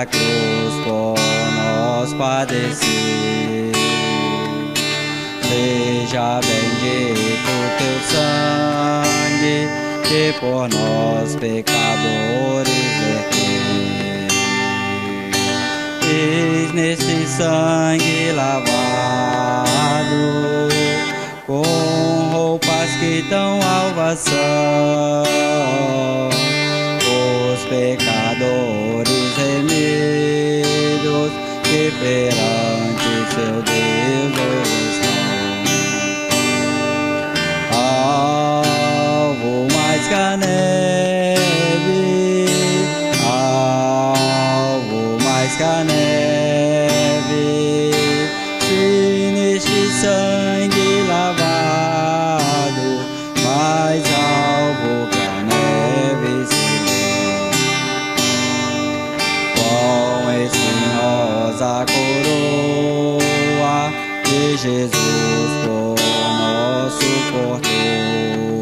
na cruz por nós padecer. Seja bendito teu sangue, que por nós pecadores verter. Eis nesse sangue lavado, com roupas que tão alvas são, os pecadores remidos, que perante seu Deus estão. Alvo mais que a neve, alvo mais que a neve, se neste sangue lavado, mais alvo que a neve será. Com espinhosa coroa que Jesus por nós suportou,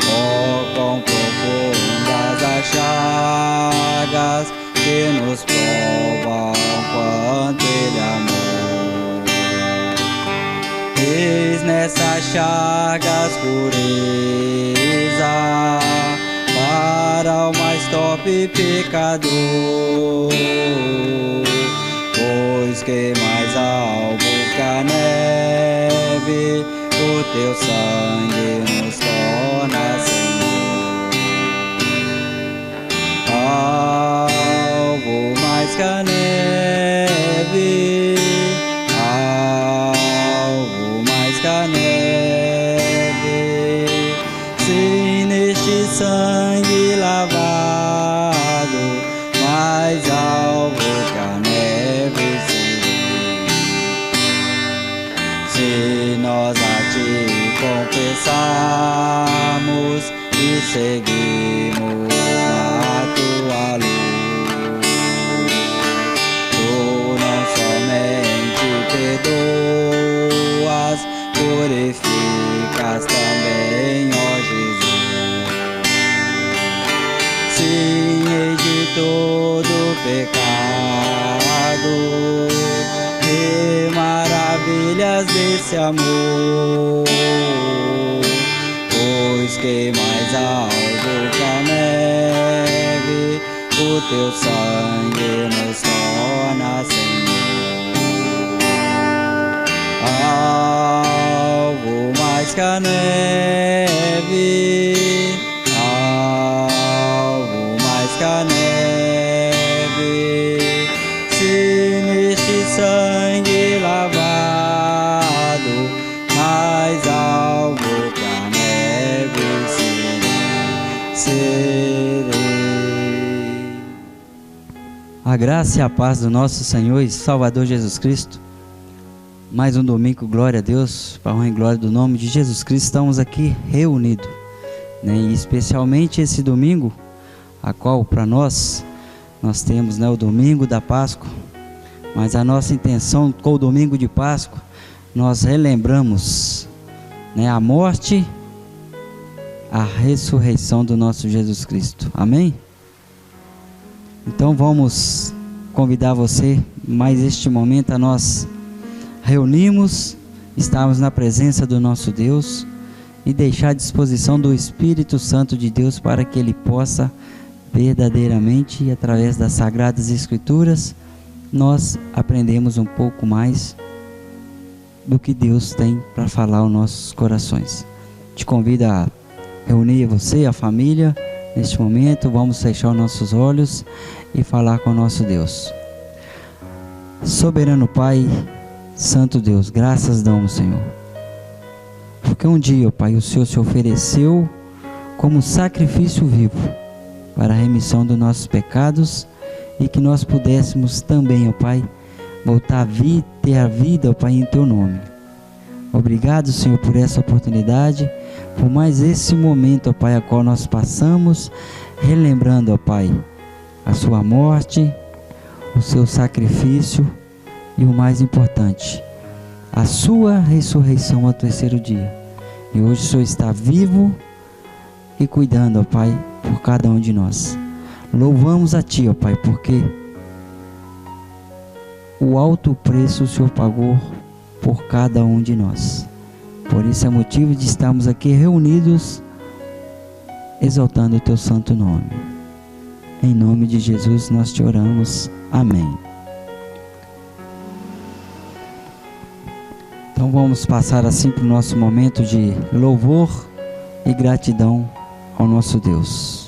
oh, quão profundas as chagas que nos provam quanto Ele amou. Eis nessas chagas pureza para o mais top pecador, pois que mais alvo que a neve, o teu sangue nos torna, Senhor. Alvo mais que a neve, alvo mais que a neve, se neste sangue lavado, mais alvo que a neve se nós a ti confessarmos e seguimos na tua luz, tu não somente perdoas, purificas também, ó Jesus. Sim, e de todo pecado, e maravilhas desse amor, pois que mais alvo que a neve, o teu sangue nos torna, Senhor. Alvo mais que a neve, alvo mais que a neve, se neste sangue lavado, mais alvo que a neve serei. A graça e a paz do nosso Senhor e Salvador Jesus Cristo. Mais um domingo, glória a Deus, para a honra e glória do nome de Jesus Cristo, estamos aqui reunidos, né? E especialmente esse domingo, a qual para nós temos, né, o domingo da Páscoa, mas a nossa intenção com o domingo de Páscoa, nós relembramos, né, a morte, a ressurreição do nosso Jesus Cristo, amém? Então vamos convidar você, mais este momento, a nós reunimos, estarmos na presença do nosso Deus e deixar à disposição do Espírito Santo de Deus para que Ele possa verdadeiramente, através das Sagradas Escrituras, nós aprendemos um pouco mais do que Deus tem para falar aos nossos corações. Te convido a reunir você, a família, neste momento. Vamos fechar os nossos olhos e falar com o nosso Deus. Soberano Pai, Santo Deus, graças damos, Senhor, porque um dia, Pai, o Senhor se ofereceu como sacrifício vivo para a remissão dos nossos pecados e que nós pudéssemos também, ó Pai, voltar a ter a vida, ó Pai, em Teu nome. Obrigado, Senhor, por essa oportunidade, por mais esse momento, ó Pai, a qual nós passamos, relembrando, ó Pai, a Sua morte, o Seu sacrifício e o mais importante, a Sua ressurreição ao terceiro dia. E hoje o Senhor está vivo e cuidando, ó Pai, por cada um de nós. Louvamos a Ti, ó Pai, porque o alto preço o Senhor pagou por cada um de nós. Por isso é motivo de estarmos aqui reunidos, exaltando o Teu santo nome. Em nome de Jesus nós te oramos. Amém. Então vamos passar assim para o nosso momento de louvor e gratidão ao nosso Deus.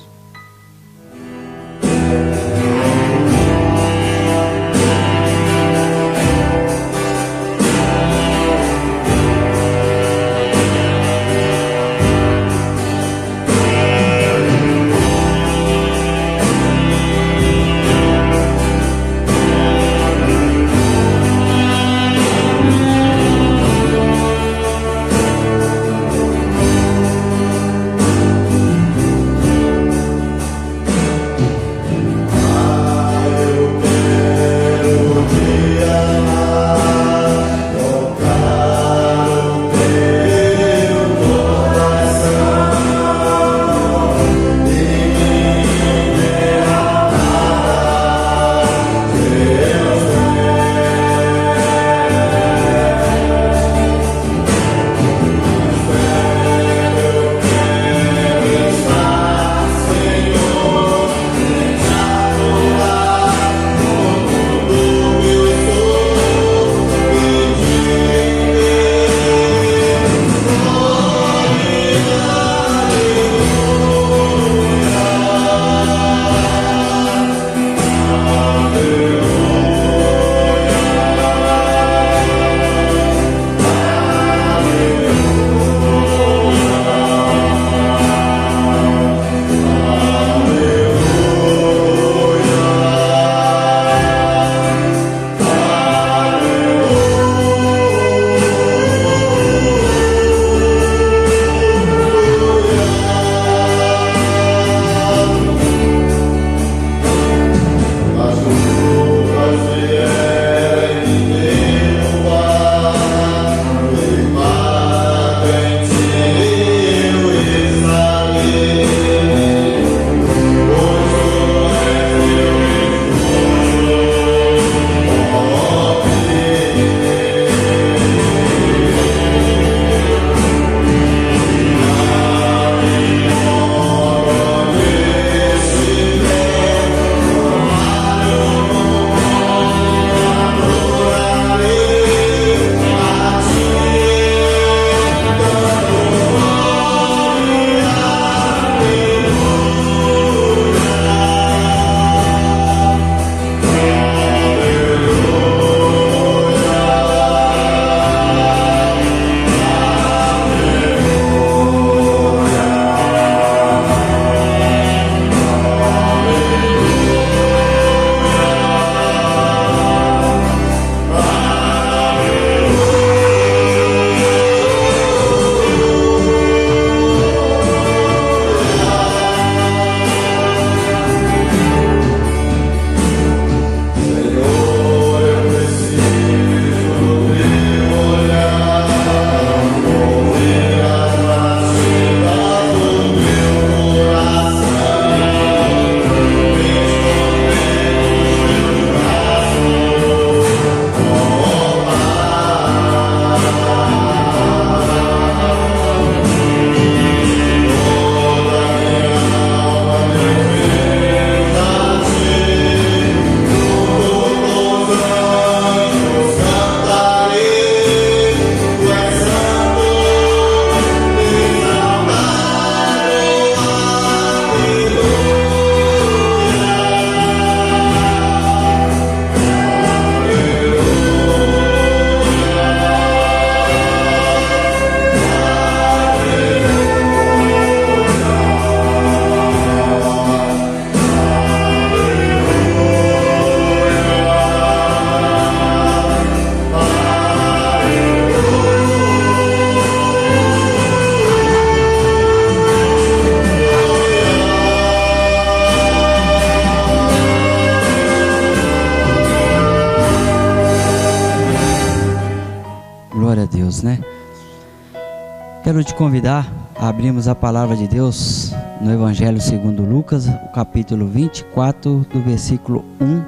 Quero te convidar a abrirmos a palavra de Deus no Evangelho segundo Lucas, o capítulo 24, do versículo 1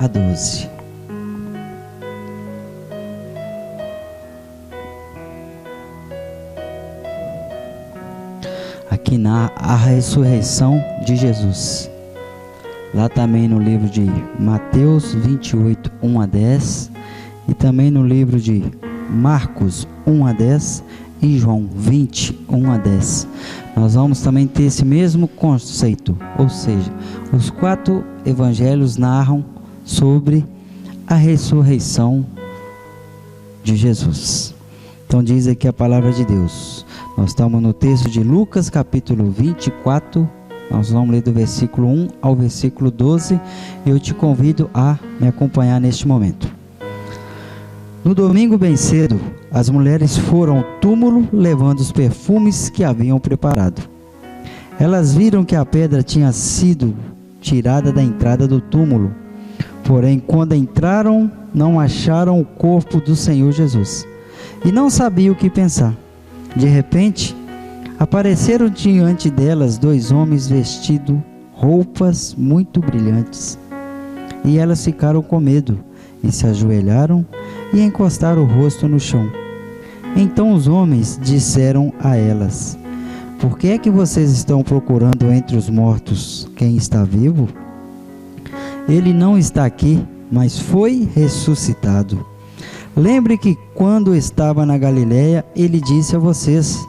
a 12. Aqui narra a ressurreição de Jesus. Lá também no livro de Mateus 28, 1 a 10, e também no livro de Marcos 1 a 10 e João 20, 1 a 10. Nós vamos também ter esse mesmo conceito, ou seja, os 4 evangelhos narram sobre a ressurreição de Jesus. Então diz aqui a palavra de Deus. Nós estamos no texto de Lucas capítulo 24, nós vamos ler do versículo 1 ao versículo 12, e eu te convido a me acompanhar neste momento. No domingo bem cedo, as mulheres foram ao túmulo levando os perfumes que haviam preparado. Elas viram que a pedra tinha sido tirada da entrada do túmulo, porém quando entraram não acharam o corpo do Senhor Jesus, e não sabiam o que pensar. De repente, apareceram diante delas 2 homens vestidos roupas muito brilhantes, e elas ficaram com medo, e se ajoelharam e encostaram o rosto no chão. Então os homens disseram a elas: por que é que vocês estão procurando entre os mortos quem está vivo? Ele não está aqui, mas foi ressuscitado. Lembre que quando estava na Galileia, ele disse a vocês: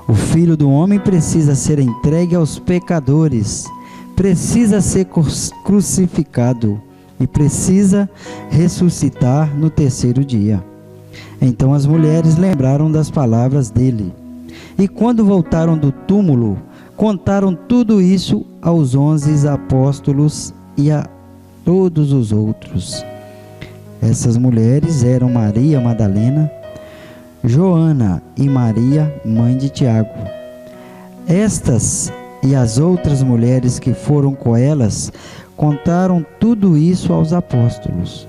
o Filho do Homem precisa ser entregue aos pecadores, precisa ser crucificado e precisa ressuscitar no 3º dia. Então as mulheres lembraram das palavras dele, e quando voltaram do túmulo, contaram tudo isso aos 11 apóstolos e a todos os outros. Essas mulheres eram Maria Madalena, Joana e Maria, mãe de Tiago. Estas e as outras mulheres que foram com elas contaram tudo isso aos apóstolos.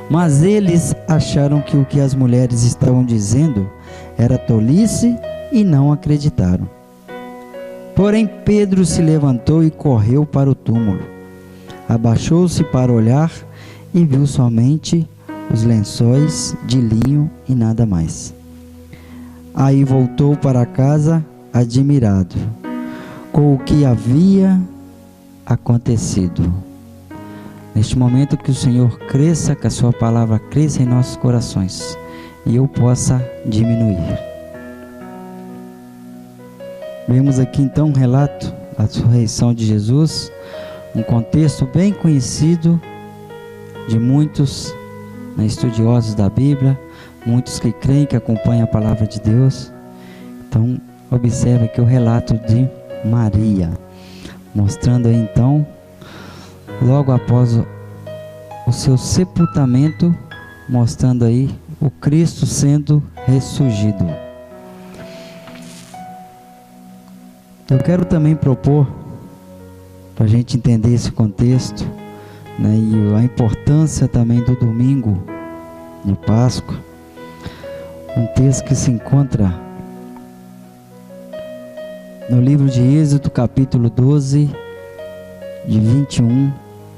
Mas eles acharam que o que as mulheres estavam dizendo era tolice e não acreditaram. Porém Pedro se levantou e correu para o túmulo. Abaixou-se para olhar e viu somente os lençóis de linho e nada mais. Aí voltou para casa admirado com o que havia acontecido. Neste momento que o Senhor cresça, que a sua palavra cresça em nossos corações e eu possa diminuir. Vemos aqui então um relato da ressurreição de Jesus, um contexto bem conhecido de muitos estudiosos da Bíblia, muitos que creem, que acompanham a palavra de Deus. Então observe aqui o relato de Maria, mostrando aí então, logo após o seu sepultamento, mostrando aí o Cristo sendo ressurgido. Eu quero também propor, para a gente entender esse contexto, e a importância também do domingo de Páscoa, um texto que se encontra no livro de Êxodo, capítulo 12, de 21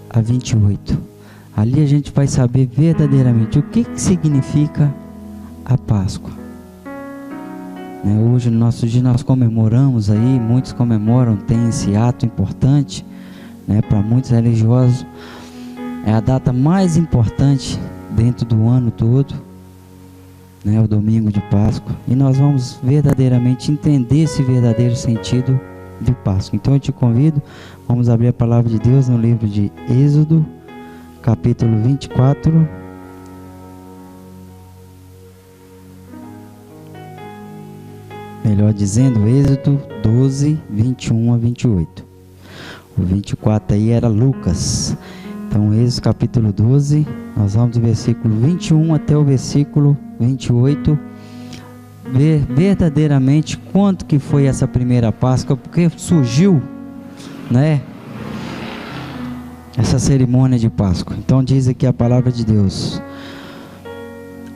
a 28. Ali a gente vai saber verdadeiramente o que significa a Páscoa. Hoje, no nosso dia, nós comemoramos aí, muitos comemoram, tem esse ato importante, para muitos religiosos, é a data mais importante dentro do ano todo, o domingo de Páscoa, e nós vamos verdadeiramente entender esse verdadeiro sentido de Páscoa. Então eu te convido, vamos abrir a palavra de Deus no livro de Êxodo, capítulo 24, melhor dizendo, Êxodo 12, 21 a 28. O 24 aí era Lucas. Então Êxodo capítulo 12, nós vamos do versículo 21 até o versículo 28, ver verdadeiramente quanto que foi essa primeira Páscoa, porque surgiu, essa cerimônia de Páscoa. Então diz aqui a palavra de Deus.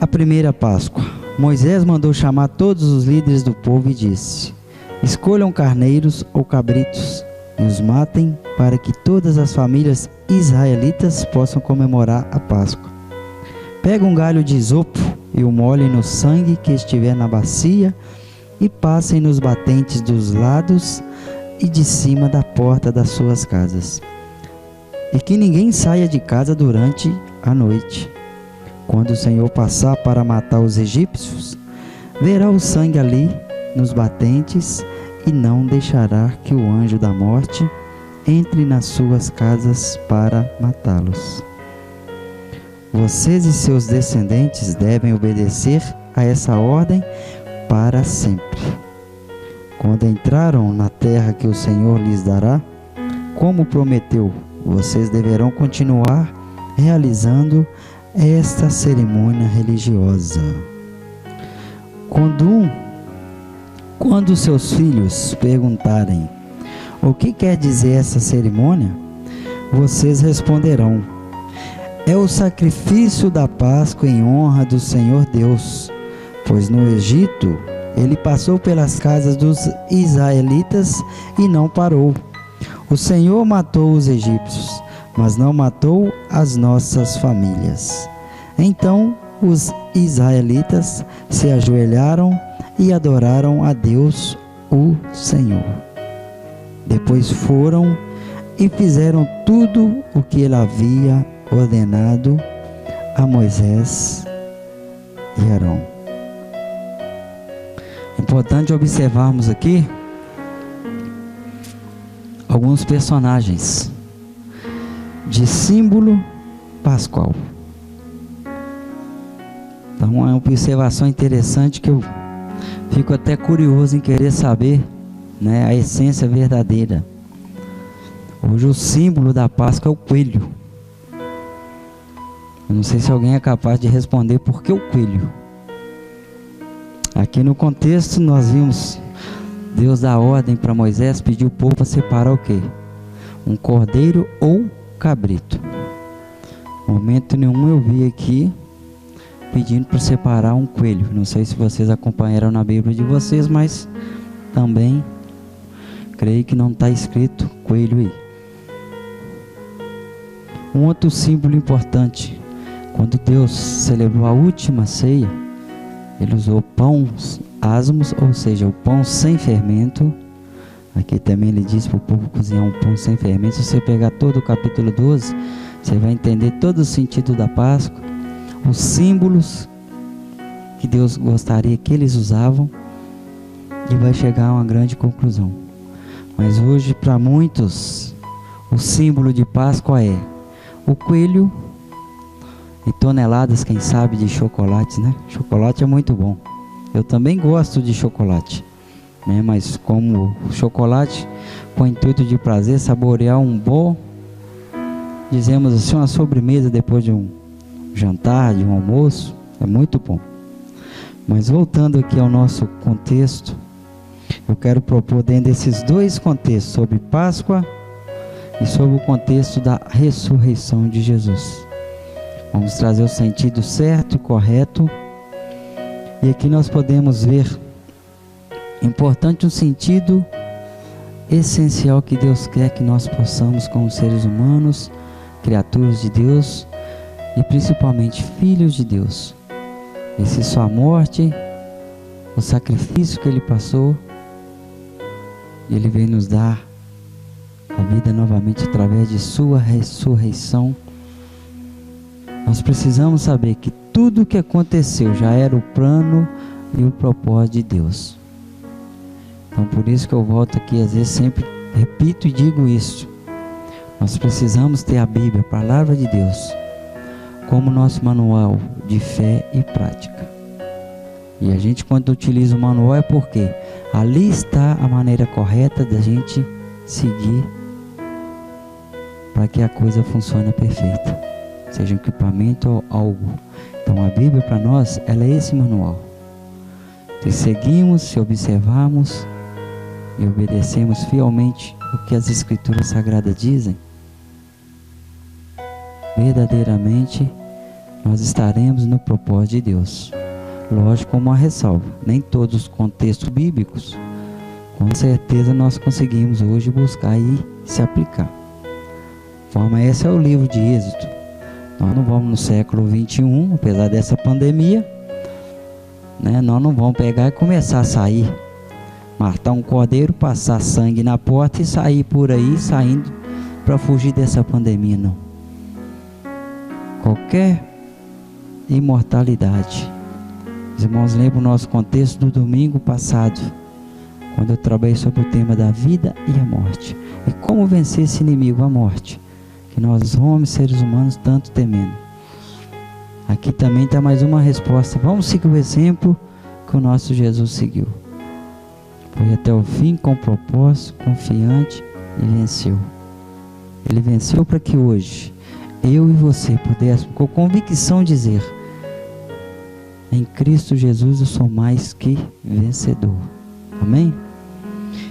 A primeira Páscoa. Moisés mandou chamar todos os líderes do povo e disse: Escolham carneiros ou cabritos e os matem, para que todas as famílias israelitas possam comemorar a Páscoa. Pega um galho de isopo e o molhem no sangue que estiver na bacia e passem nos batentes dos lados e de cima da porta das suas casas. E que ninguém saia de casa durante a noite. Quando o Senhor passar para matar os egípcios, verá o sangue ali nos batentes e não deixará que o anjo da morte entre nas suas casas para matá-los. Vocês e seus descendentes devem obedecer a essa ordem para sempre. Quando entraram na terra que o Senhor lhes dará, como prometeu, vocês deverão continuar realizando esta cerimônia religiosa. Quando seus filhos perguntarem o que quer dizer essa cerimônia, vocês responderão: é o sacrifício da Páscoa em honra do Senhor Deus, pois no Egito ele passou pelas casas dos israelitas e não parou. O Senhor matou os egípcios, mas não matou as nossas famílias. Então os israelitas se ajoelharam e adoraram a Deus, o Senhor. Depois foram e fizeram tudo o que ele havia ordenado a Moisés e Arão. Importante observarmos aqui alguns personagens de símbolo pascual. Então é uma observação interessante que eu fico até curioso em querer saber, né, a essência verdadeira. Hoje o símbolo da Páscoa é o coelho. Eu não sei se alguém é capaz de responder por que o coelho. Aqui no contexto nós vimos Deus dar ordem para Moisés, pedir o povo para separar o quê? Um cordeiro ou cabrito. Momento nenhum eu vi aqui pedindo para separar um coelho. Não sei se vocês acompanharam na Bíblia de vocês, mas também creio que não está escrito coelho aí. Um outro símbolo importante: quando Deus celebrou a última ceia, ele usou pães asmos, ou seja, o pão sem fermento. Aqui também ele diz para o povo cozinhar um pão sem fermento. Se você pegar todo o capítulo 12, você vai entender todo o sentido da Páscoa, os símbolos que Deus gostaria que eles usavam, e vai chegar a uma grande conclusão. Mas hoje, para muitos, o símbolo de Páscoa é o coelho e toneladas, quem sabe, de chocolates, né? Chocolate é muito bom. Eu também gosto de chocolate, né? Mas como chocolate com o intuito de prazer, saborear um bom, dizemos assim, uma sobremesa depois de um jantar, de um almoço, é muito bom. Mas voltando aqui ao nosso contexto, eu quero propor dentro desses dois contextos, sobre Páscoa e sobre o contexto da ressurreição de Jesus. Vamos trazer o sentido certo e correto. E aqui nós podemos ver importante um sentido essencial que Deus quer que nós possamos, como seres humanos, criaturas de Deus e principalmente filhos de Deus. Esse sua morte, o sacrifício que ele passou, ele veio nos dar a vida novamente através de sua ressurreição. Nós precisamos saber que tudo o que aconteceu já era o plano e o propósito de Deus. Então por isso que eu volto aqui, às vezes sempre repito e digo isso. Nós precisamos ter a Bíblia, a palavra de Deus, como nosso manual de fé e prática. E a gente, quando utiliza o manual, é porque ali está a maneira correta da gente seguir para que a coisa funcione perfeita, seja um equipamento ou algo. Então a Bíblia para nós, ela é esse manual. Se seguimos, se observarmos e obedecemos fielmente o que as Escrituras Sagradas dizem, verdadeiramente nós estaremos no propósito de Deus. Lógico, com uma ressalva: nem todos os contextos bíblicos com certeza nós conseguimos hoje buscar e se aplicar. Forma, esse é o livro de Êxodo. Nós não vamos no século 21, apesar dessa pandemia, né? Nós não vamos pegar e começar a sair, matar um cordeiro, passar sangue na porta e sair por aí, saindo para fugir dessa pandemia, não. Qualquer imortalidade. Os irmãos lembram o nosso contexto do domingo passado, quando eu trabalhei sobre o tema da vida e a morte, e como vencer esse inimigo, a morte, que nós homens, seres humanos, tanto temendo. Aqui também está mais uma resposta. Vamos seguir o exemplo que o nosso Jesus seguiu. Foi até o fim com propósito, confiante, e venceu. Ele venceu para que hoje eu e você pudéssemos com convicção dizer: em Cristo Jesus eu sou mais que vencedor. Amém?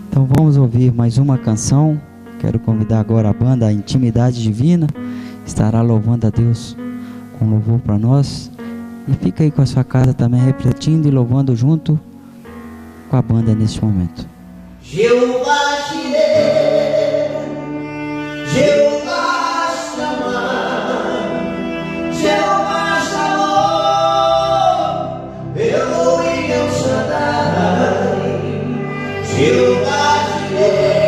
Então vamos ouvir mais uma canção. Quero convidar agora a banda A Intimidade Divina, estará louvando a Deus com louvor para nós. E fica aí com a sua casa também refletindo e louvando junto com a banda neste momento. Jeová Jireh, Jeová Shammah, Jeová Shalom, Elohim El Shaddai, Jeová Jireh,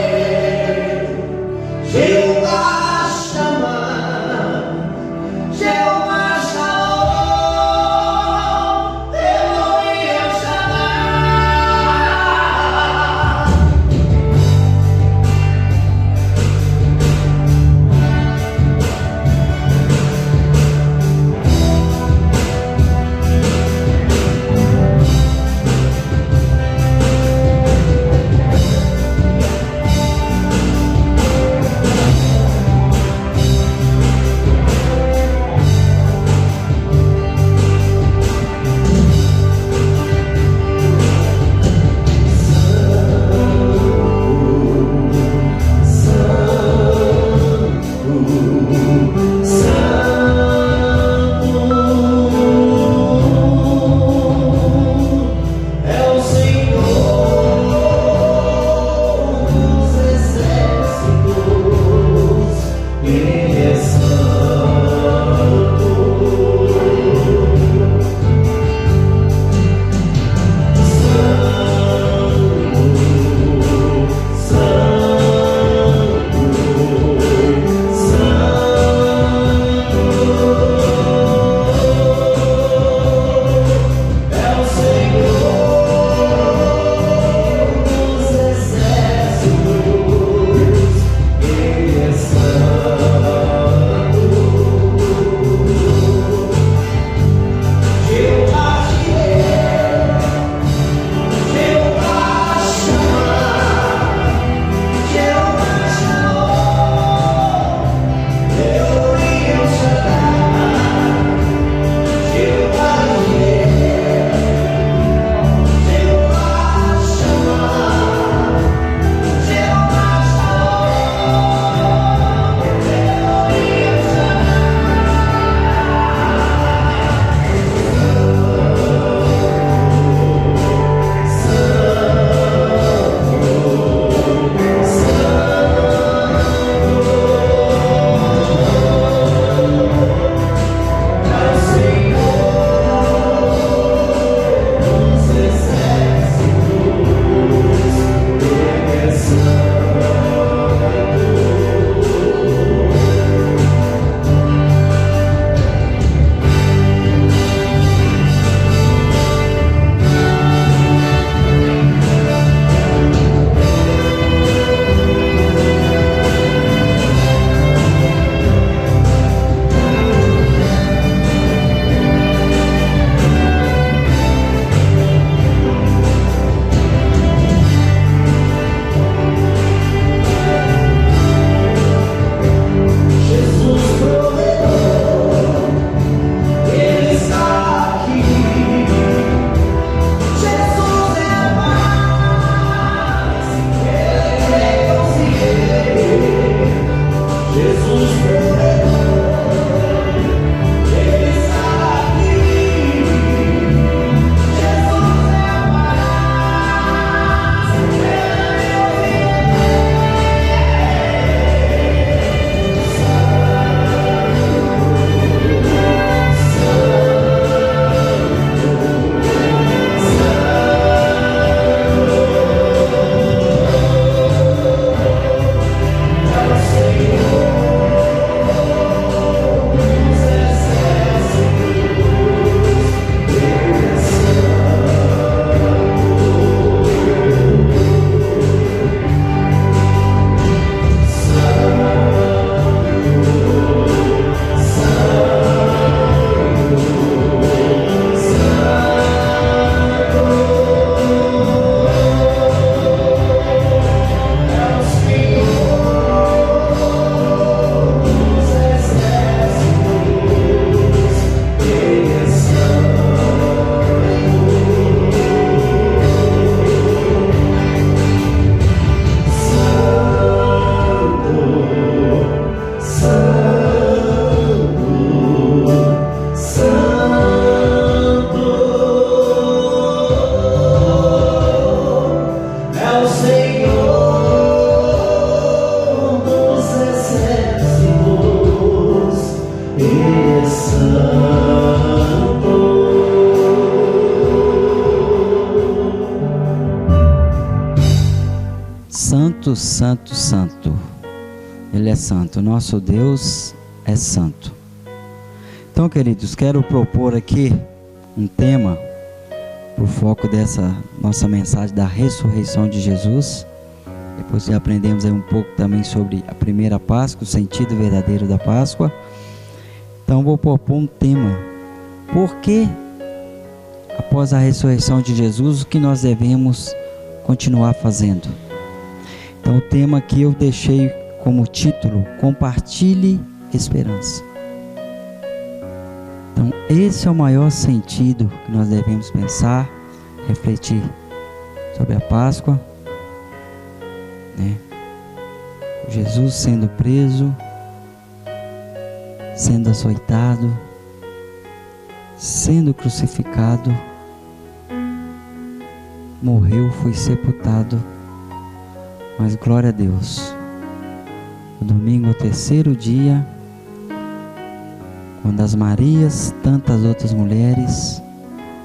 Jeová Shammah, Jeová Shalom, Elohim El Shaddai. santo, santo, santo. Ele é santo, nosso Deus é santo. Então, queridos, quero propor aqui um tema para o foco dessa nossa mensagem da ressurreição de Jesus. Depois aprendemos aí um pouco também sobre a primeira Páscoa, o sentido verdadeiro da Páscoa. Então vou propor um tema: por que após a ressurreição de Jesus o que nós devemos continuar fazendo? Então o tema aqui eu deixei como título: compartilhe esperança. Então esse é o maior sentido que nós devemos pensar, refletir sobre a Páscoa, né? Jesus sendo preso, sendo açoitado, sendo crucificado, morreu, foi sepultado, mas glória a Deus, no domingo, ao terceiro dia, quando as Marias, tantas outras mulheres,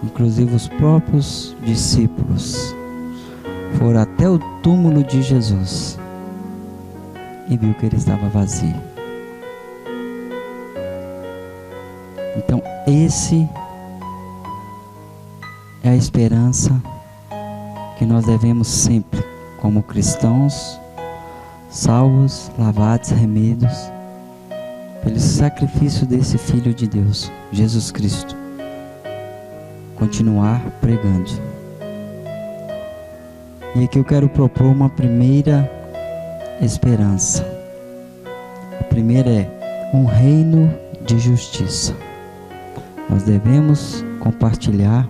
inclusive os próprios discípulos, foram até o túmulo de Jesus e viu que ele estava vazio. Então esse é a esperança que nós devemos sempre, como cristãos, salvos, lavados, remidos, pelo sacrifício desse Filho de Deus, Jesus Cristo, continuar pregando. E aqui eu quero propor uma primeira esperança. A primeira é um reino de justiça. Nós devemos compartilhar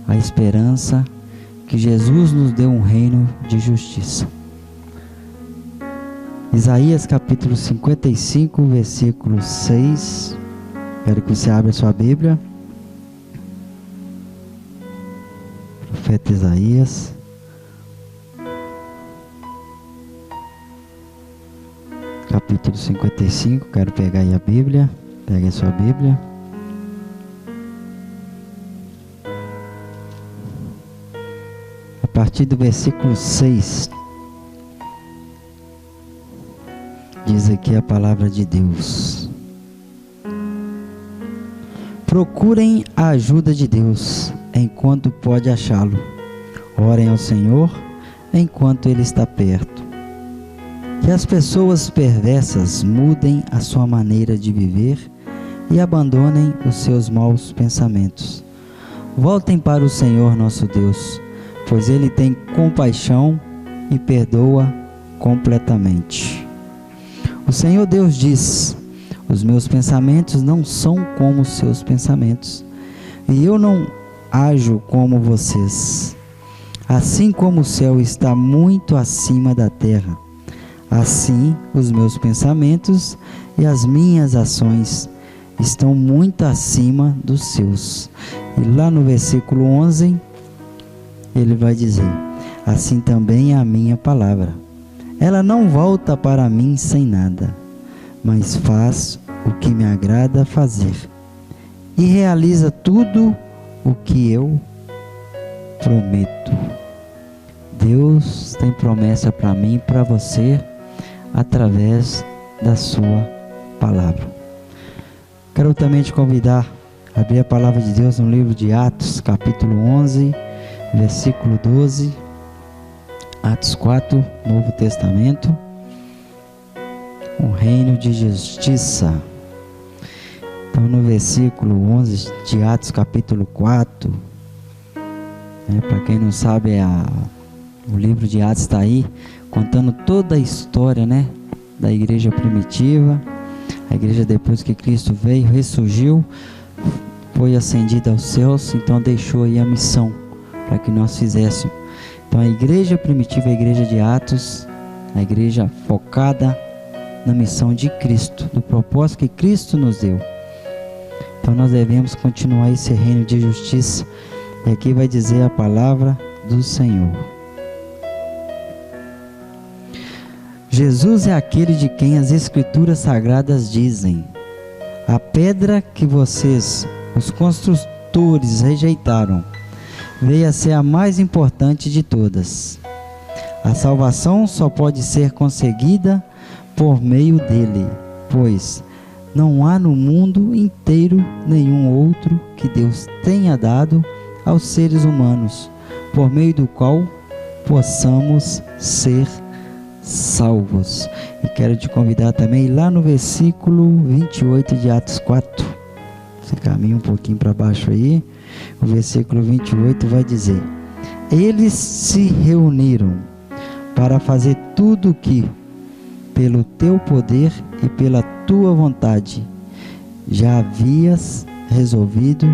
a esperança que Jesus nos deu, um reino de justiça. Isaías capítulo 55, versículo 6. Quero que você abra a sua Bíblia. Profeta Isaías. Capítulo 55, quero pegar aí a Bíblia. Pegue a sua Bíblia. A partir do versículo 6, diz aqui a palavra de Deus: procurem a ajuda de Deus enquanto pode achá-lo. Orem ao Senhor enquanto Ele está perto. Que as pessoas perversas mudem a sua maneira de viver e abandonem os seus maus pensamentos. Voltem para o Senhor nosso Deus, pois Ele tem compaixão e perdoa completamente. O Senhor Deus diz: os meus pensamentos não são como os seus pensamentos, e eu não ajo como vocês. Assim como o céu está muito acima da terra, assim os meus pensamentos e as minhas ações estão muito acima dos seus. E lá no versículo 11, ele vai dizer: assim também é a minha palavra. Ela não volta para mim sem nada, mas faz o que me agrada fazer e realiza tudo o que eu prometo. Deus tem promessa para mim e para você através da sua palavra. Quero também te convidar a abrir a palavra de Deus no livro de Atos, capítulo 11, versículo 12. Atos 4, Novo Testamento. Um reino de justiça. Então no versículo 11 de Atos capítulo 4, para quem não sabe, o livro de Atos está aí, contando toda a história, da igreja primitiva. A igreja, depois que Cristo veio, ressurgiu, foi ascendida aos céus, então deixou aí a missão para que nós fizéssemos. Então a igreja primitiva, a igreja de Atos, a igreja focada na missão de Cristo, do propósito que Cristo nos deu. Então nós devemos continuar esse reino de justiça. E aqui vai dizer a palavra do Senhor. Jesus é aquele de quem as Escrituras Sagradas dizem: a pedra que vocês, os construtores, rejeitaram, veio a ser a mais importante de todas. A salvação só pode ser conseguida por meio dele, pois não há no mundo inteiro nenhum outro que Deus tenha dado aos seres humanos, por meio do qual possamos ser salvos. E quero te convidar também lá no versículo 28 de Atos 4. Você caminha um pouquinho para baixo aí. O versículo 28 vai dizer: eles se reuniram para fazer tudo o que, pelo teu poder e pela tua vontade, já havias resolvido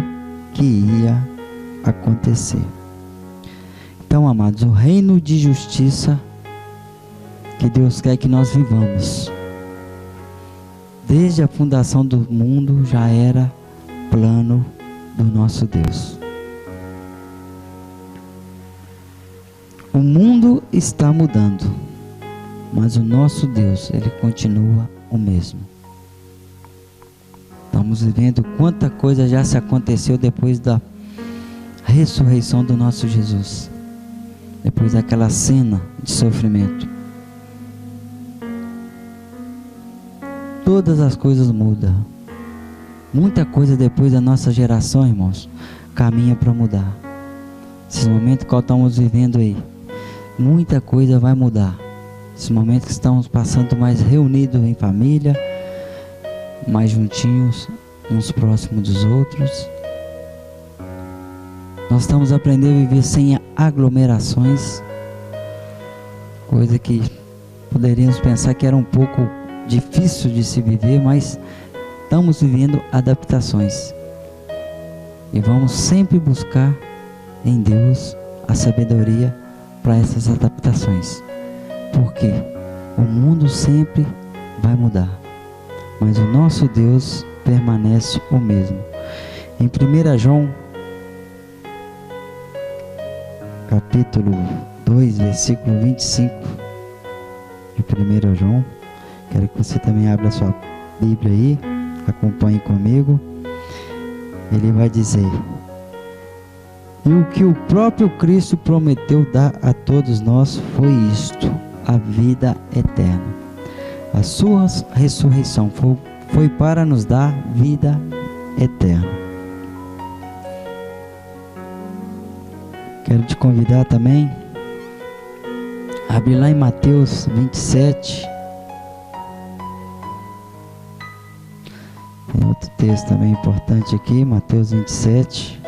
que ia acontecer. Então, amados, o reino de justiça que Deus quer que nós vivamos, desde a fundação do mundo, já era plano do nosso Deus. O mundo está mudando, mas o nosso Deus, ele continua o mesmo. Estamos vivendo quanta coisa já se aconteceu depois da ressurreição do nosso Jesus, depois daquela cena de sofrimento. Todas as coisas mudam. Muita coisa depois da nossa geração, irmãos, caminha para mudar. Esse momento que estamos vivendo aí, muita coisa vai mudar. Esse momento que estamos passando mais reunidos em família, mais juntinhos, uns próximos dos outros. Nós estamos aprendendo a viver sem aglomerações, coisa que poderíamos pensar que era um pouco difícil de se viver, mas estamos vivendo adaptações. E vamos sempre buscar em Deus a sabedoria para essas adaptações. Porque o mundo sempre vai mudar, mas o nosso Deus permanece o mesmo. Em 1 João, capítulo 2, versículo 25 de 1 João, quero que você também abra a sua Bíblia aí, acompanhe comigo. Ele vai dizer: e o que o próprio Cristo prometeu dar a todos nós foi isto, a vida eterna. A sua ressurreição foi para nos dar vida eterna. Quero te convidar também a abrir lá em Mateus 27. Tem outro texto também importante aqui, Mateus 27,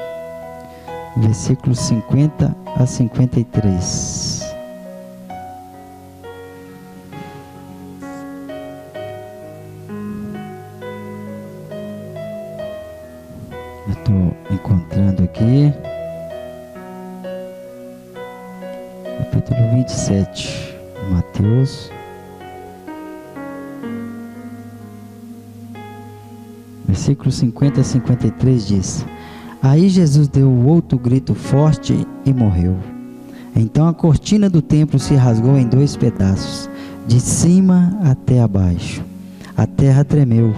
versículos 50 a 53. Eu estou encontrando aqui. Capítulo 27, Mateus. Versículo 50 a 53 diz: aí Jesus deu outro grito forte e morreu. Então a cortina do templo se rasgou em 2 pedaços, de cima até abaixo. A terra tremeu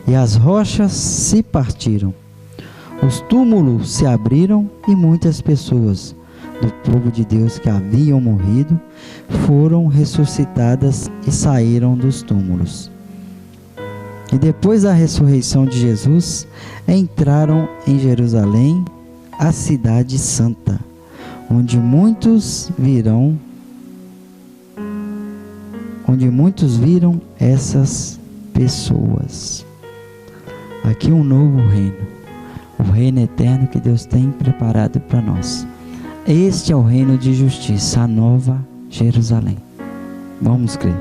e as rochas se partiram. Os túmulos se abriram e muitas pessoas do povo de Deus que haviam morrido foram ressuscitadas e saíram dos túmulos. E depois da ressurreição de Jesus, entraram em Jerusalém, a cidade santa, onde muitos viram viram essas pessoas. Aqui um novo reino, o reino eterno que Deus tem preparado para nós. Este é o reino de justiça, a nova Jerusalém. Vamos crer.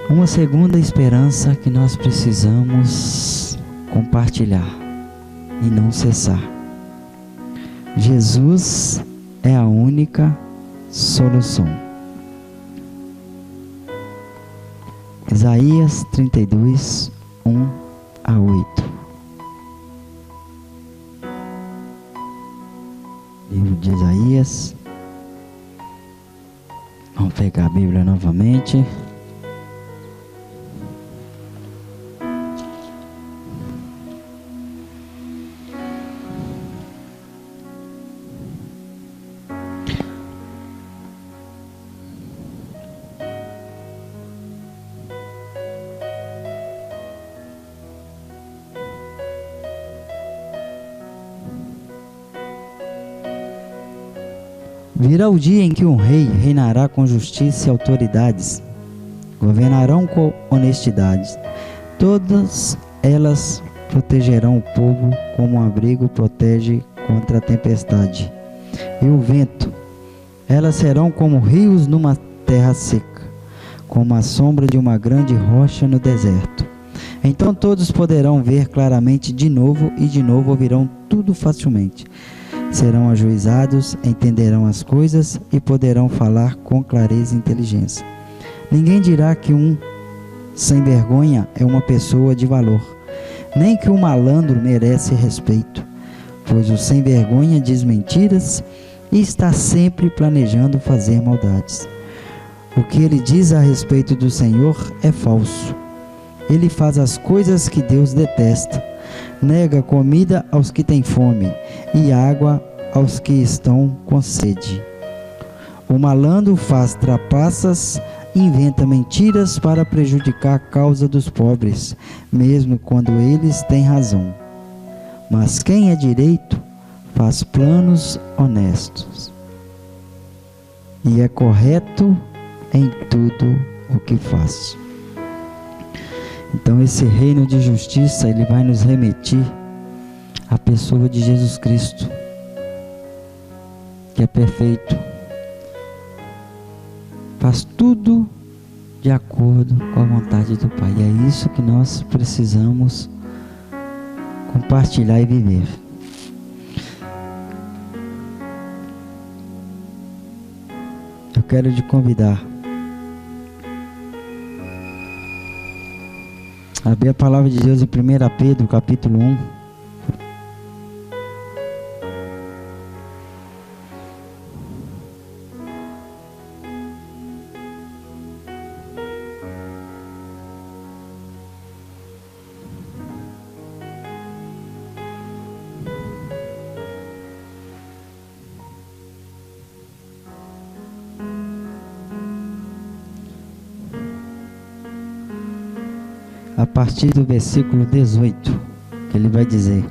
Uma segunda esperança que nós precisamos compartilhar e não cessar. Jesus é a única solução. Isaías 32, 1 a 8. Livro de Isaías. Vamos pegar a Bíblia novamente. Virá o dia em que um rei reinará com justiça e autoridades, governarão com honestidade. Todas elas protegerão o povo como um abrigo protege contra a tempestade e o vento. Elas serão como rios numa terra seca, como a sombra de uma grande rocha no deserto. Então todos poderão ver claramente de novo e de novo ouvirão tudo facilmente. Serão ajuizados, entenderão as coisas e poderão falar com clareza e inteligência. Ninguém dirá que um sem vergonha é uma pessoa de valor, nem que um malandro merece respeito, pois o sem vergonha diz mentiras e está sempre planejando fazer maldades. O que ele diz a respeito do Senhor é falso. Ele faz as coisas que Deus detesta, nega comida aos que têm fome e água aos que estão com sede. O malandro faz trapaças, inventa mentiras para prejudicar a causa dos pobres, mesmo quando eles têm razão. Mas quem é direito faz planos honestos e é correto em tudo o que faz. Então esse reino de justiça, ele vai nos remeter à pessoa de Jesus Cristo, que é perfeito, faz tudo de acordo com a vontade do Pai. E é isso que nós precisamos compartilhar e viver. Eu quero te convidar a abrir a palavra de Deus em 1 Pedro, capítulo 1. A partir do versículo 18, que ele vai dizer: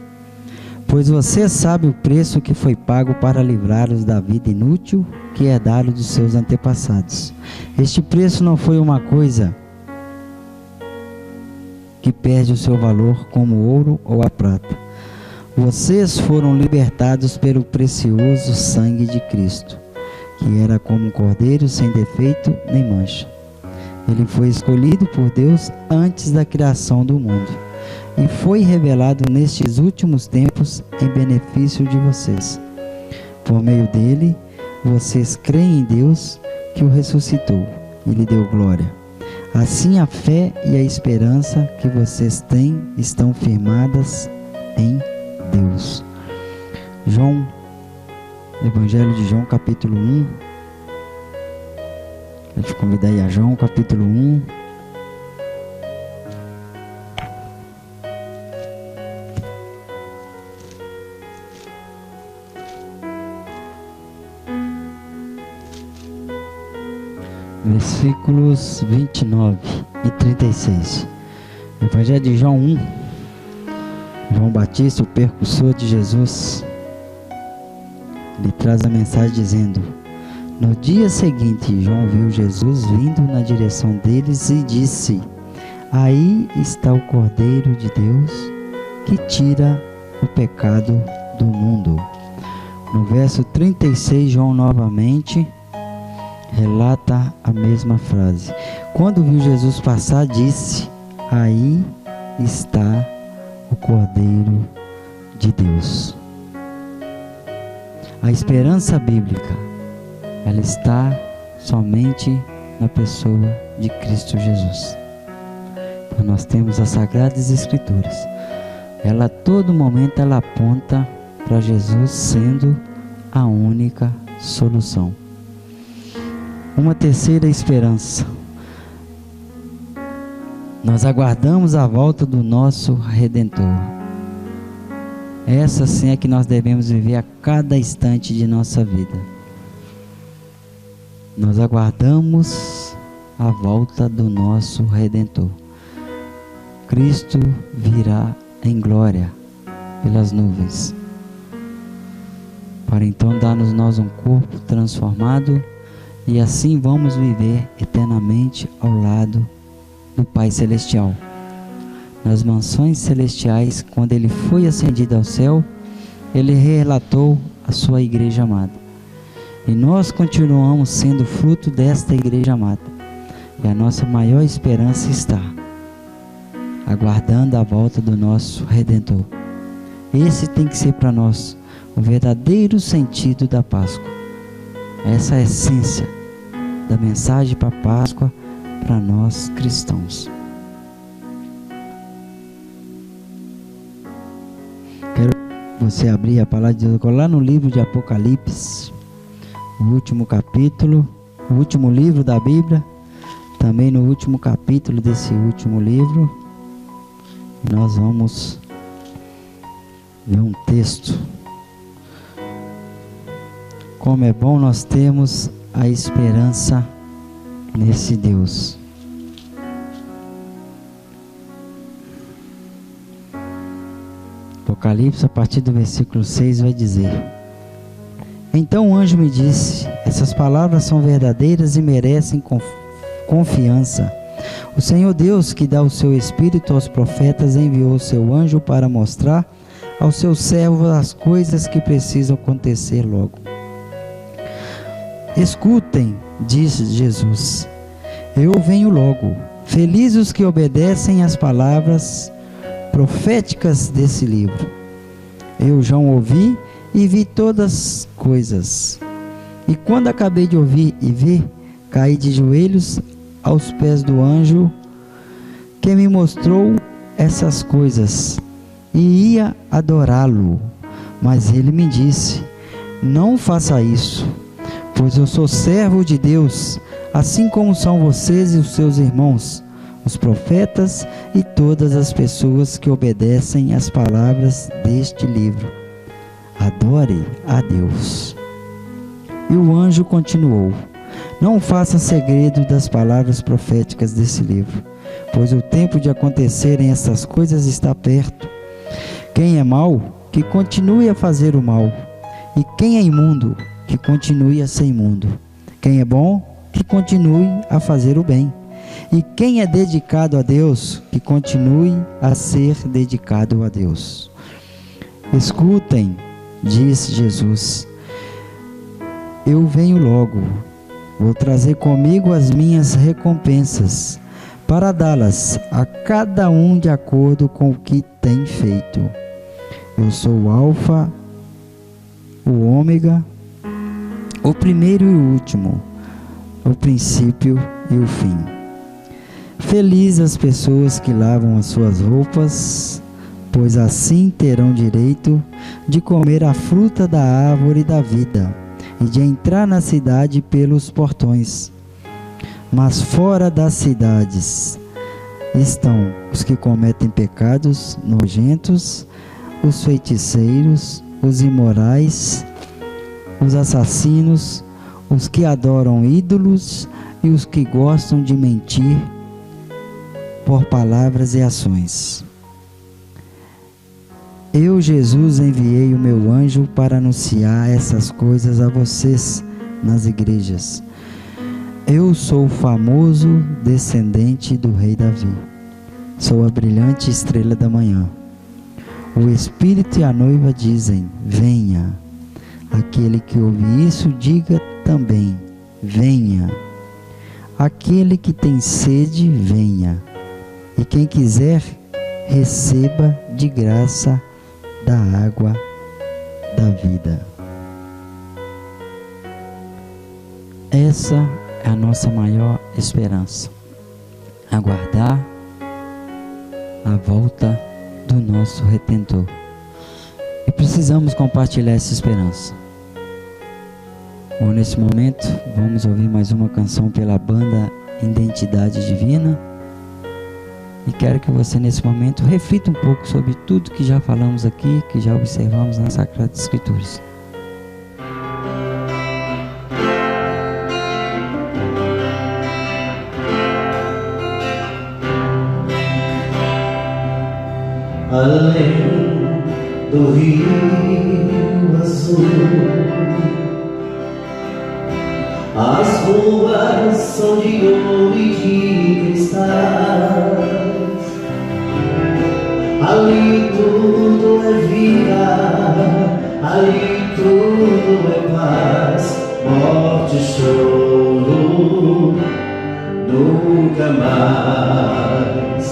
pois você sabe o preço que foi pago para livrá-los da vida inútil que herdaram dos seus antepassados. Este preço não foi uma coisa que perde o seu valor como o ouro ou a prata. Vocês foram libertados pelo precioso sangue de Cristo, que era como um cordeiro sem defeito nem mancha. Ele foi escolhido por Deus antes da criação do mundo e foi revelado nestes últimos tempos em benefício de vocês. Por meio dele, vocês creem em Deus que o ressuscitou e lhe deu glória. Assim a fé e a esperança que vocês têm estão firmadas em Deus. Evangelho de João, capítulo 1. Vou te convidar aí a João, capítulo 1. Versículos 29 e 36. Evangelho de João 1. João Batista, o precursor de Jesus, ele traz a mensagem dizendo: no dia seguinte, João viu Jesus vindo na direção deles e disse: aí está o Cordeiro de Deus que tira o pecado do mundo. No verso 36, João novamente relata a mesma frase. Quando viu Jesus passar, disse: aí está o Cordeiro de Deus. A esperança bíblica, ela está somente na pessoa de Cristo Jesus. Então nós temos as Sagradas Escrituras. Ela a todo momento ela aponta para Jesus sendo a única solução. Uma terceira esperança. Nós aguardamos a volta do nosso Redentor. Essa sim é que nós devemos viver a cada instante de nossa vida. Nós aguardamos a volta do nosso Redentor. Cristo virá em glória pelas nuvens. para então dar-nos nós um corpo transformado, e assim vamos viver eternamente ao lado do Pai Celestial. Nas mansões celestiais, quando ele foi ascendido ao céu, ele relatou a sua igreja amada. E nós continuamos sendo fruto desta igreja amada. E a nossa maior esperança está aguardando a volta do nosso Redentor. Esse tem que ser para nós o verdadeiro sentido da Páscoa. Essa é a essência da mensagem para a Páscoa para nós cristãos. Quero você abrir a palavra de Deus lá no livro de Apocalipse, o último capítulo, o último livro da Bíblia, também no último capítulo desse último livro, nós vamos ver um texto. Como é bom nós termos a esperança nesse Deus. Apocalipse, a partir do versículo 6, vai dizer: Então o anjo me disse: essas palavras são verdadeiras e merecem confiança. O Senhor Deus, que dá o seu Espírito aos profetas, enviou o seu anjo para mostrar aos seus servos as coisas que precisam acontecer logo. Escutem, disse Jesus, eu venho logo. Felizes os que obedecem às palavras proféticas desse livro. Eu já ouvi e vi todas as coisas. E quando acabei de ouvir e ver, caí de joelhos aos pés do anjo que me mostrou essas coisas e ia adorá-lo. Mas ele me disse: não faça isso, pois eu sou servo de Deus, assim como são vocês e os seus irmãos, os profetas e todas as pessoas que obedecem às palavras deste livro. Adore a Deus. E o anjo continuou: não faça segredo das palavras proféticas desse livro, pois o tempo de acontecerem essas coisas está perto. Quem é mau, que continue a fazer o mal, e quem é imundo, que continue a ser imundo. Quem é bom, que continue a fazer o bem. E quem é dedicado a Deus, que continue a ser dedicado a Deus. Escutem, diz Jesus, eu venho logo, vou trazer comigo as minhas recompensas, para dá-las a cada um de acordo com o que tem feito. Eu sou o Alfa, o Ômega, o primeiro e o último, o princípio e o fim. Felizes as pessoas que lavam as suas roupas, pois assim terão direito de comer a fruta da árvore da vida e de entrar na cidade pelos portões. Mas fora das cidades estão os que cometem pecados nojentos, os feiticeiros, os imorais, os assassinos, os que adoram ídolos e os que gostam de mentir por palavras e ações. Eu, Jesus, enviei o meu anjo para anunciar essas coisas a vocês nas igrejas. Eu sou o famoso descendente do rei Davi. Sou a brilhante estrela da manhã. O Espírito e a noiva dizem: venha. Aquele que ouve isso, diga também: venha. Aquele que tem sede, venha. E quem quiser, receba de graça da água da vida. Essa é a nossa maior esperança. Aguardar a volta do nosso Redentor. E precisamos compartilhar essa esperança. Bom, nesse momento, vamos ouvir mais uma canção pela banda Identidade Divina. E quero que você, nesse momento, reflita um pouco sobre tudo que já falamos aqui, que já observamos nas Sagradas Escrituras. Além do Rio Azul. As ruas são de ouro e de cristais. Ali tudo é vida, ali tudo é paz. Morte, choro, nunca mais.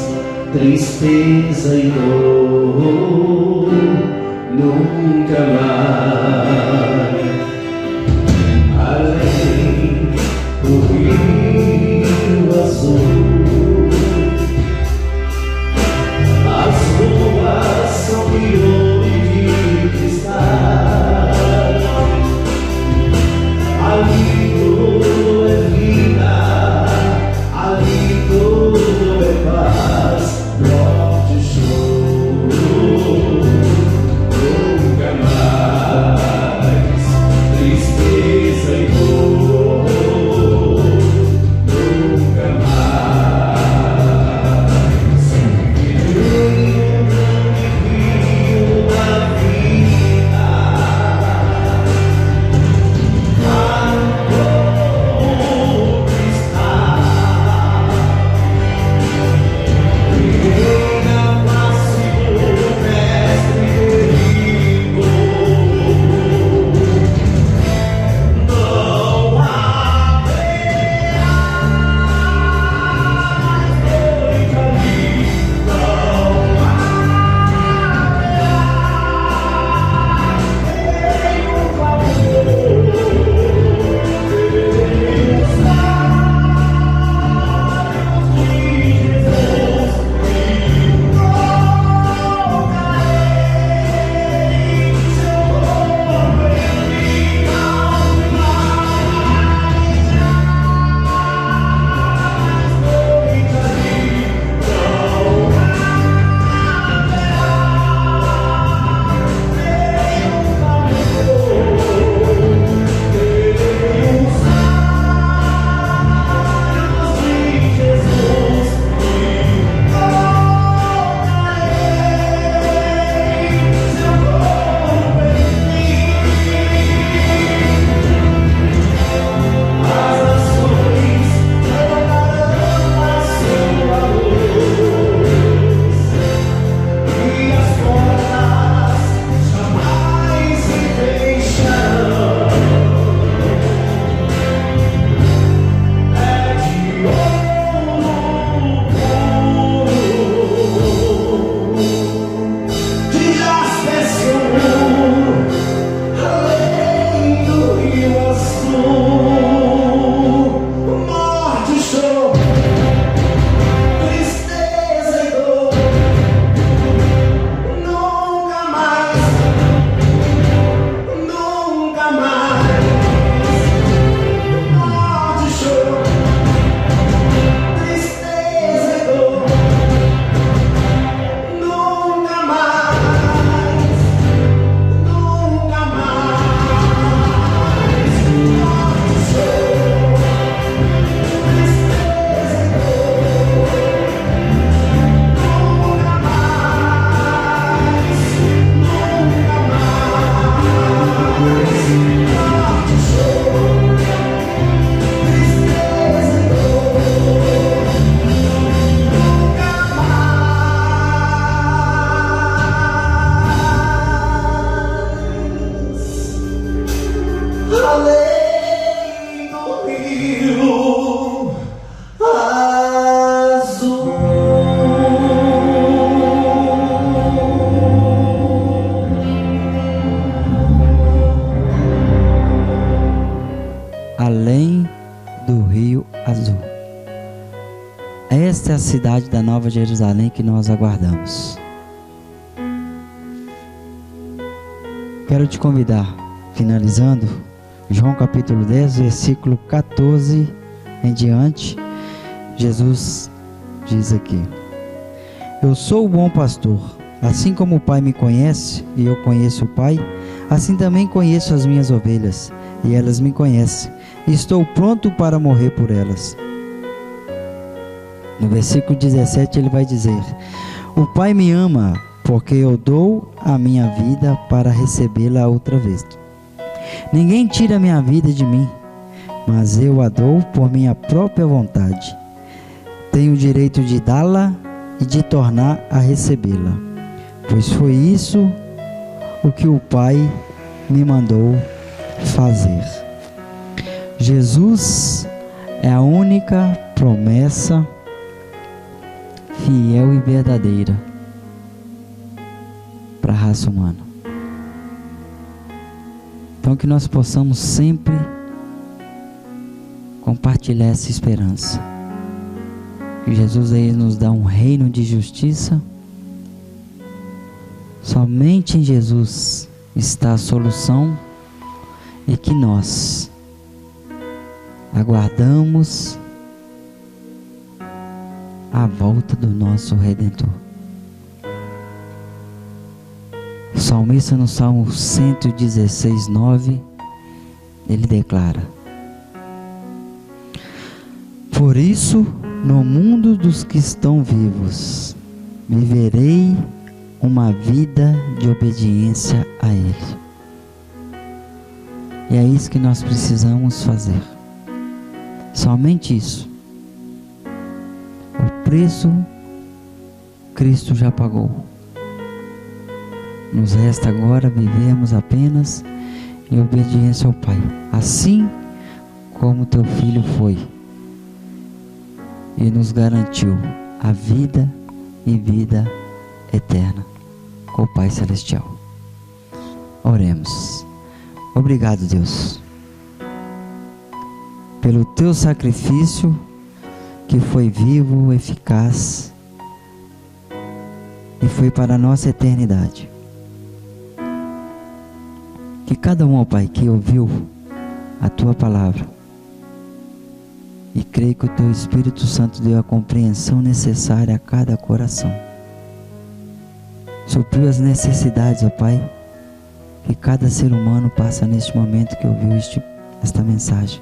Tristeza e dor, nunca mais. Além do Rio Azul, as ruas são de ouro e de cristal. Ali tudo é vida, ali tudo é paz. Morte, choro, nunca mais. Tristeza e dor, nunca mais. Virei um grande rio da vida, claro como cristal. Virei na face do mestre querido. Não haverá noite ali, não haverá nenhum além do Rio Azul. Além do Rio Azul. Esta é a cidade da Nova Jerusalém que nós aguardamos. Quero te convidar, finalizando, João capítulo 10, versículo 14 em diante. Jesus diz aqui: Eu sou o bom pastor, assim como o Pai me conhece e eu conheço o Pai, assim também conheço as minhas ovelhas, e elas me conhecem, e estou pronto para morrer por elas. No versículo 17 ele vai dizer: O Pai me ama, porque eu dou a minha vida para recebê-la outra vez. Ninguém tira a minha vida de mim, mas eu a dou por minha própria vontade. Tenho o direito de dá-la e de tornar a recebê-la, pois foi isso o que o Pai me mandou fazer. Jesus é a única promessa fiel e verdadeira para a raça humana. Então que nós possamos sempre compartilhar essa esperança. Que Jesus aí nos dá um reino de justiça. Somente em Jesus está a solução e que nós aguardamos a volta do nosso Redentor. O salmista no Salmo 116:9, ele declara: por isso, no mundo dos que estão vivos, viverei uma vida de obediência a Ele. E é isso que nós precisamos fazer. Somente isso. O preço Cristo já pagou. Nos resta agora vivermos apenas em obediência ao Pai, assim como teu Filho foi e nos garantiu a vida e vida eterna com o Pai Celestial. Oremos. Obrigado, Deus, pelo teu sacrifício que foi vivo, eficaz e foi para a nossa eternidade. Que cada um, ó Pai, que ouviu a tua palavra e creio que o teu Espírito Santo deu a compreensão necessária a cada coração, supriu as necessidades, ó Pai, que cada ser humano passa neste momento que ouviu esta mensagem.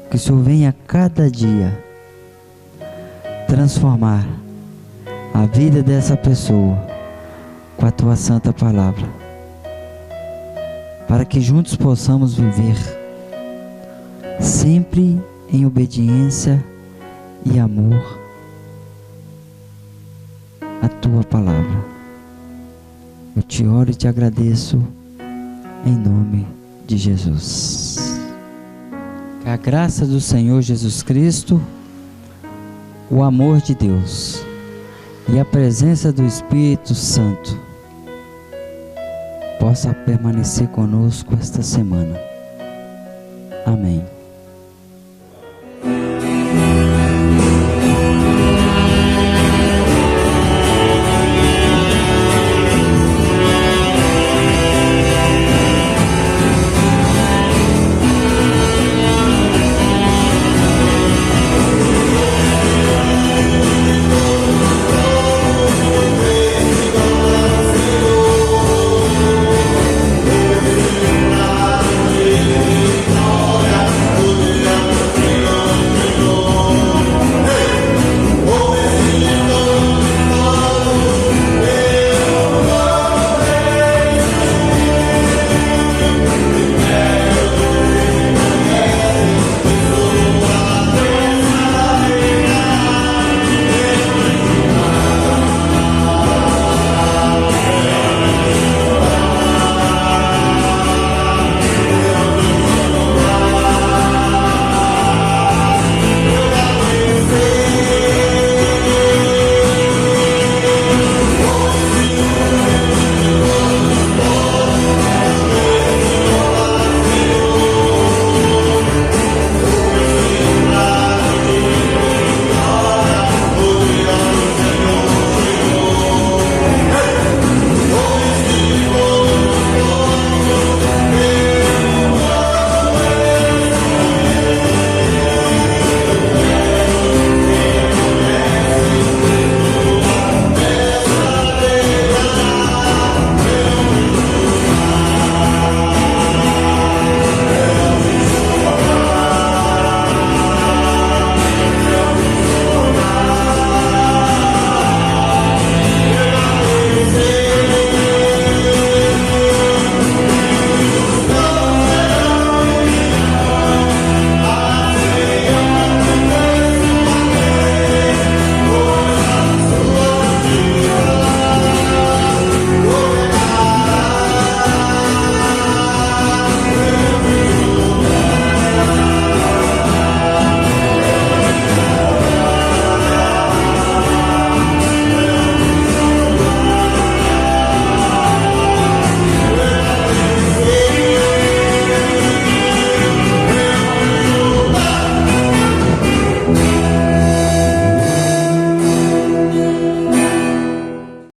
Que o Senhor venha a cada dia transformar a vida dessa pessoa com a tua santa palavra, para que juntos possamos viver sempre em obediência e amor à tua palavra. Eu te oro e te agradeço em nome de Jesus. Que a graça do Senhor Jesus Cristo, o amor de Deus e a presença do Espírito Santo possa permanecer conosco esta semana. Amém.